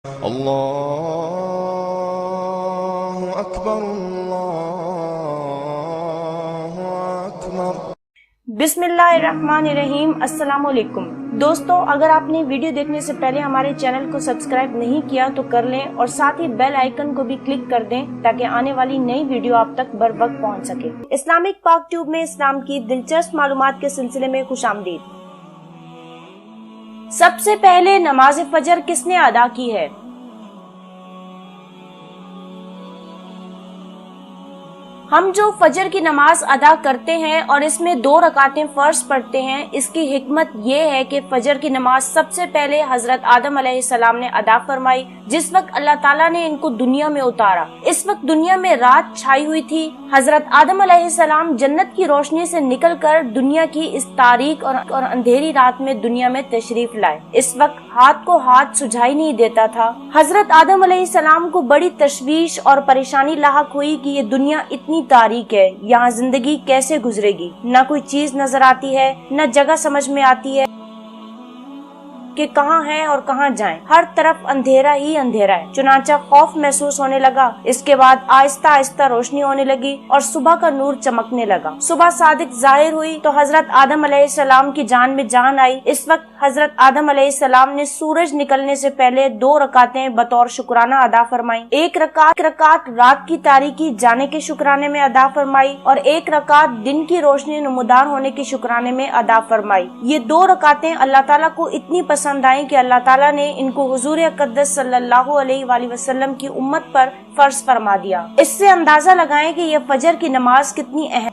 اللہ اکبر اللہ اکبر۔ بسم اللہ الرحمن الرحیم۔ السلام علیکم دوستو، اگر آپ نے ویڈیو دیکھنے سے پہلے ہمارے چینل کو سبسکرائب نہیں کیا تو کر لیں اور ساتھ ہی بیل آئیکن کو بھی کلک کر دیں تاکہ آنے والی نئی ویڈیو آپ تک بر وقت پہنچ سکے۔ اسلامک پاک ٹیوب میں اسلام کی دلچسپ معلومات کے سلسلے میں خوش آمدید۔ سب سے پہلے نماز فجر کس نے ادا کی ہے؟ ہم جو فجر کی نماز ادا کرتے ہیں اور اس میں 2 رکعتیں فرض پڑھتے ہیں، اس کی حکمت یہ ہے کہ فجر کی نماز سب سے پہلے حضرت آدم علیہ السلام نے ادا فرمائی جس وقت اللہ تعالیٰ نے ان کو دنیا میں اتارا۔ اس وقت دنیا میں رات چھائی ہوئی تھی۔ حضرت آدم علیہ السلام جنت کی روشنی سے نکل کر دنیا کی اس تاریک اور اندھیری رات میں دنیا میں تشریف لائے۔ اس وقت ہاتھ کو ہاتھ سجھائی نہیں دیتا تھا۔ حضرت آدم علیہ السلام کو بڑی تشویش اور پریشانی لاحق ہوئی کہ یہ دنیا اتنی تاریک ہے، یہاں زندگی کیسے گزرے گی؟ نہ کوئی چیز نظر آتی ہے، نہ جگہ سمجھ میں آتی ہے کہ کہاں ہیں اور کہاں جائیں، ہر طرف اندھیرا ہی اندھیرا ہے۔ چنانچہ خوف محسوس ہونے لگا۔ اس کے بعد آہستہ آہستہ روشنی ہونے لگی اور صبح کا نور چمکنے لگا۔ صبح صادق ظاہر ہوئی تو حضرت آدم علیہ السلام کی جان میں جان آئی۔ اس وقت حضرت آدم علیہ السلام نے سورج نکلنے سے پہلے 2 رکعتیں بطور شکرانہ ادا فرمائی۔ ایک رکعت رات کی تاریکی جانے کے شکرانے میں ادا فرمائی اور 1 رکعت دن کی روشنی نمودار ہونے کے شکرانے میں ادا فرمائی۔ یہ 2 رکعتیں اللہ تعالیٰ کو اتنی پسند آئیں کہ اللہ تعالیٰ نے ان کو حضور اقدس صلی اللہ علیہ وآلہ وسلم کی امت پر فرض فرما دیا۔ اس سے اندازہ لگائیں کہ یہ فجر کی نماز کتنی اہم۔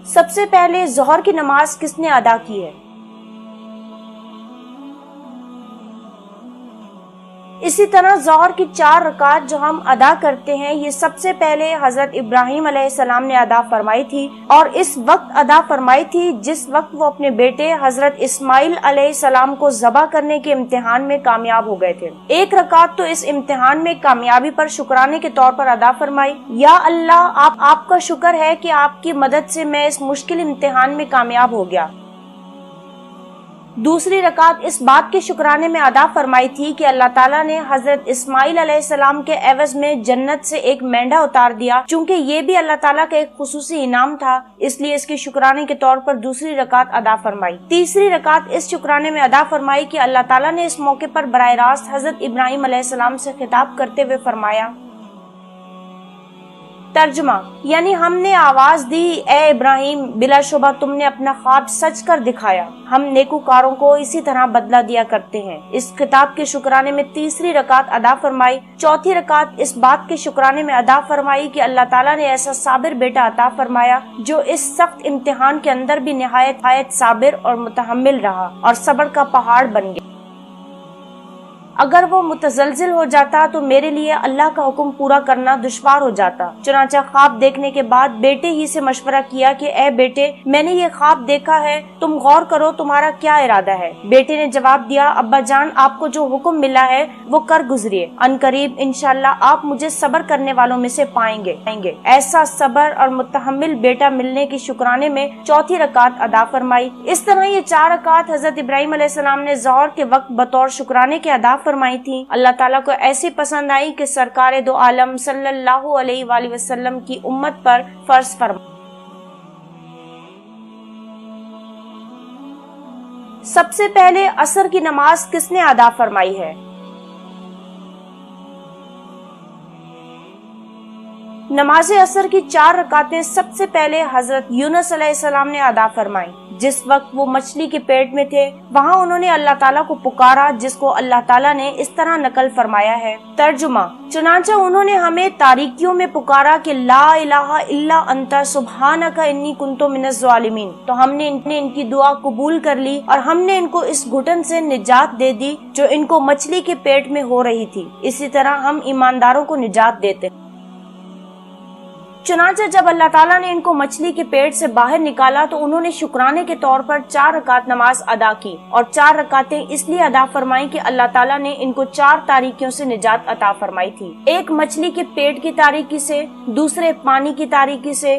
سب سے پہلے ظہر کی نماز کس نے ادا کی ہے؟ اسی طرح ظہر کی 4 رکعت جو ہم ادا کرتے ہیں، یہ سب سے پہلے حضرت ابراہیم علیہ السلام نے ادا فرمائی تھی اور اس وقت ادا فرمائی تھی جس وقت وہ اپنے بیٹے حضرت اسماعیل علیہ السلام کو ذبح کرنے کے امتحان میں کامیاب ہو گئے تھے۔ 1 رکعت تو اس امتحان میں کامیابی پر شکرانے کے طور پر ادا فرمائی۔ یا اللہ، آپ کا شکر ہے کہ آپ کی مدد سے میں اس مشکل امتحان میں کامیاب ہو گیا۔ دوسری رکعت اس بات کے شکرانے میں ادا فرمائی تھی کہ اللہ تعالیٰ نے حضرت اسماعیل علیہ السلام کے عوض میں جنت سے ایک مینڈھا اتار دیا، چونکہ یہ بھی اللہ تعالیٰ کا ایک خصوصی انعام تھا، اس لیے اس کے شکرانے کے طور پر دوسری رکعت ادا فرمائی۔ تیسری رکعت اس شکرانے میں ادا فرمائی کہ اللہ تعالیٰ نے اس موقع پر براہ راست حضرت ابراہیم علیہ السلام سے خطاب کرتے ہوئے فرمایا۔ ترجمہ یعنی ہم نے آواز دی، اے ابراہیم، بلا شبہ تم نے اپنا خواب سچ کر دکھایا، ہم نیکوکاروں کو اسی طرح بدلہ دیا کرتے ہیں۔ اس خطاب کے شکرانے میں تیسری رکعت ادا فرمائی۔ چوتھی رکعت اس بات کے شکرانے میں ادا فرمائی کہ اللہ تعالیٰ نے ایسا صابر بیٹا عطا فرمایا جو اس سخت امتحان کے اندر بھی نہایت صابر اور متحمل رہا اور صبر کا پہاڑ بن گیا۔ اگر وہ متزلزل ہو جاتا تو میرے لیے اللہ کا حکم پورا کرنا دشوار ہو جاتا۔ چنانچہ خواب دیکھنے کے بعد بیٹے ہی سے مشورہ کیا کہ اے بیٹے، میں نے یہ خواب دیکھا ہے، تم غور کرو تمہارا کیا ارادہ ہے۔ بیٹے نے جواب دیا، ابا جان، آپ کو جو حکم ملا ہے وہ کر گزریے، عنقریب انشاءاللہ آپ مجھے صبر کرنے والوں میں سے پائیں گے۔ ایسا صبر اور متحمل بیٹا ملنے کی شکرانے میں چوتھی رکعت ادا فرمائی۔ اس طرح یہ 4 رکعت حضرت ابراہیم علیہ السلام نے ظہر کے وقت بطور شکرانے کے ادا فرمائی تھی۔ اللہ تعالیٰ کو ایسی پسند آئی کہ سرکار دو عالم صلی اللہ علیہ وآلہ وسلم کی امت پر فرض فرمائی۔ سب سے پہلے عصر کی نماز کس نے ادا فرمائی ہے؟ نماز عصر کی 4 رکعتیں سب سے پہلے حضرت یونس علیہ السلام نے ادا فرمائی۔ جس وقت وہ مچھلی کے پیٹ میں تھے وہاں انہوں نے اللہ تعالیٰ کو پکارا، جس کو اللہ تعالیٰ نے اس طرح نقل فرمایا ہے۔ ترجمہ چنانچہ انہوں نے ہمیں تاریکیوں میں پکارا کہ لا الہ الا انت سبحانک انی کنت من الظالمین، تو ہم نے ان کی دعا قبول کر لی اور ہم نے ان کو اس گھٹن سے نجات دے دی جو ان کو مچھلی کے پیٹ میں ہو رہی تھی۔ اسی طرح ہم ایمانداروں کو نجات دیتے ہیں۔ چنانچہ جب اللہ تعالیٰ نے ان کو مچھلی کے پیٹ سے باہر نکالا تو انہوں نے شکرانے کے طور پر 4 رکعت نماز ادا کی، اور 4 رکعتیں اس لیے ادا فرمائیں کہ اللہ تعالیٰ نے ان کو 4 تاریکیوں سے نجات عطا فرمائی تھی، ایک مچھلی کے پیٹ کی تاریکی سے، دوسرے پانی کی تاریکی سے،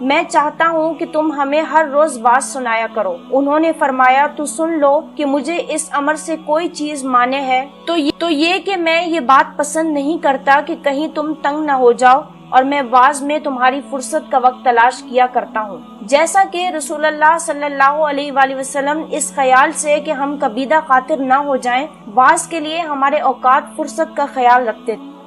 میں چاہتا ہوں کہ تم ہمیں ہر روز بات سنایا کرو۔ انہوں نے فرمایا تو سن لو کہ مجھے اس امر سے کوئی چیز مانے ہے تو یہ کہ میں یہ بات پسند نہیں کرتا کہ کہیں تم تنگ نہ ہو جاؤ، اور میں واعظ میں تمہاری فرصت کا وقت تلاش کیا کرتا ہوں۔ جیسا کہ رسول اللہ صلی اللہ علیہ وآلہ وسلم اس خیال سے کہ ہم کبیدہ خاطر نہ ہو جائیں، واعظ کے لیے ہمارے اوقات فرصت کا خیال رکھتے تھے۔